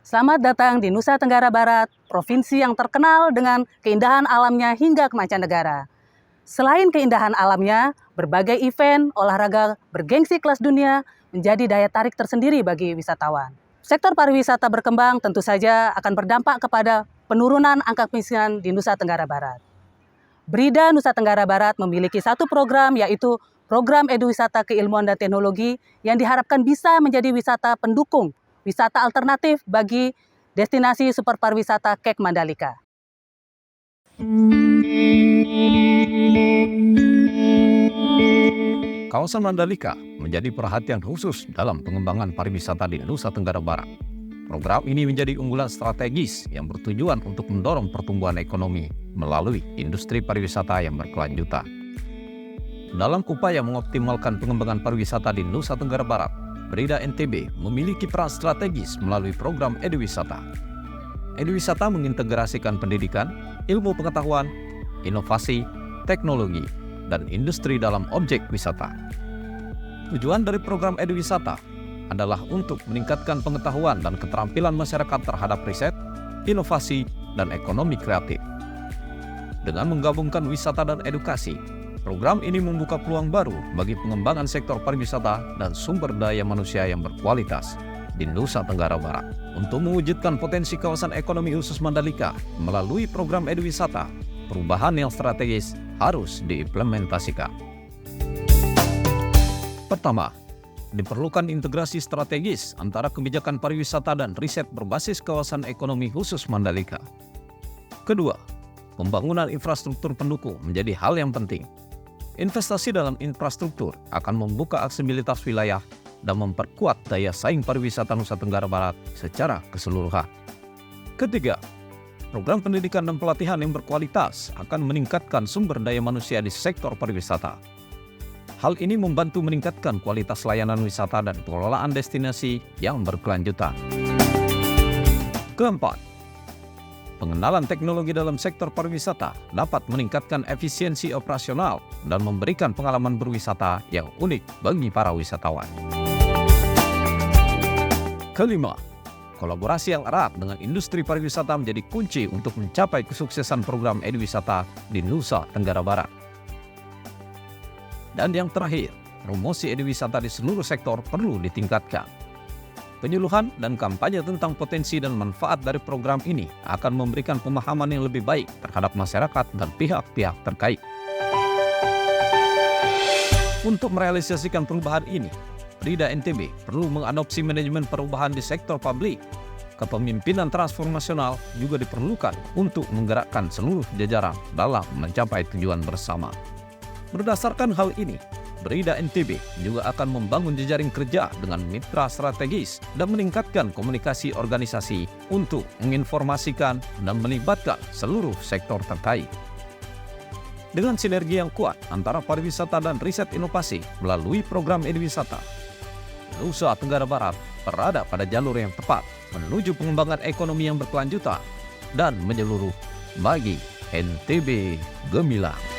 Selamat datang di Nusa Tenggara Barat, provinsi yang terkenal dengan keindahan alamnya hingga ke mancanegara. Selain keindahan alamnya, berbagai event olahraga bergengsi kelas dunia menjadi daya tarik tersendiri bagi wisatawan. Sektor pariwisata berkembang tentu saja akan berdampak kepada penurunan angka kemiskinan di Nusa Tenggara Barat. Brida Nusa Tenggara Barat memiliki satu program, yaitu program Eduwisata Keilmuan dan Teknologi yang diharapkan bisa menjadi wisata pendukung, wisata alternatif bagi destinasi super pariwisata Kek Mandalika. Kawasan Mandalika menjadi perhatian khusus dalam pengembangan pariwisata di Nusa Tenggara Barat. Program ini menjadi unggulan strategis yang bertujuan untuk mendorong pertumbuhan ekonomi melalui industri pariwisata yang berkelanjutan. Dalam upaya mengoptimalkan pengembangan pariwisata di Nusa Tenggara Barat, Brida NTB memiliki peran strategis melalui program Eduwisata. Eduwisata mengintegrasikan pendidikan, ilmu pengetahuan, inovasi, teknologi, dan industri dalam objek wisata. Tujuan dari program Eduwisata adalah untuk meningkatkan pengetahuan dan keterampilan masyarakat terhadap riset, inovasi, dan ekonomi kreatif. Dengan menggabungkan wisata dan edukasi, program ini membuka peluang baru bagi pengembangan sektor pariwisata dan sumber daya manusia yang berkualitas di Nusa Tenggara Barat. Untuk mewujudkan potensi kawasan ekonomi khusus Mandalika melalui program Eduwisata, perubahan yang strategis harus diimplementasikan. Pertama, diperlukan integrasi strategis antara kebijakan pariwisata dan riset berbasis kawasan ekonomi khusus Mandalika. Kedua, pembangunan infrastruktur pendukung menjadi hal yang penting. Investasi dalam infrastruktur akan membuka aksesibilitas wilayah dan memperkuat daya saing pariwisata Nusa Tenggara Barat secara keseluruhan. Ketiga, program pendidikan dan pelatihan yang berkualitas akan meningkatkan sumber daya manusia di sektor pariwisata. Hal ini membantu meningkatkan kualitas layanan wisata dan pengelolaan destinasi yang berkelanjutan. Keempat, pengenalan teknologi dalam sektor pariwisata dapat meningkatkan efisiensi operasional dan memberikan pengalaman berwisata yang unik bagi para wisatawan. Kelima, kolaborasi yang erat dengan industri pariwisata menjadi kunci untuk mencapai kesuksesan program Eduwisata di Nusa Tenggara Barat. Dan yang terakhir, promosi Eduwisata di seluruh sektor perlu ditingkatkan. Penyuluhan dan kampanye tentang potensi dan manfaat dari program ini akan memberikan pemahaman yang lebih baik terhadap masyarakat dan pihak-pihak terkait. Untuk merealisasikan perubahan ini, Brida NTB perlu mengadopsi manajemen perubahan di sektor publik. Kepemimpinan transformasional juga diperlukan untuk menggerakkan seluruh jajaran dalam mencapai tujuan bersama. Berdasarkan hal ini, Brida NTB juga akan membangun jejaring kerja dengan mitra strategis dan meningkatkan komunikasi organisasi untuk menginformasikan dan melibatkan seluruh sektor terkait. Dengan sinergi yang kuat antara pariwisata dan riset inovasi melalui program Eduwisata, Nusa Tenggara Barat berada pada jalur yang tepat menuju pengembangan ekonomi yang berkelanjutan dan menyeluruh bagi NTB Gemilang.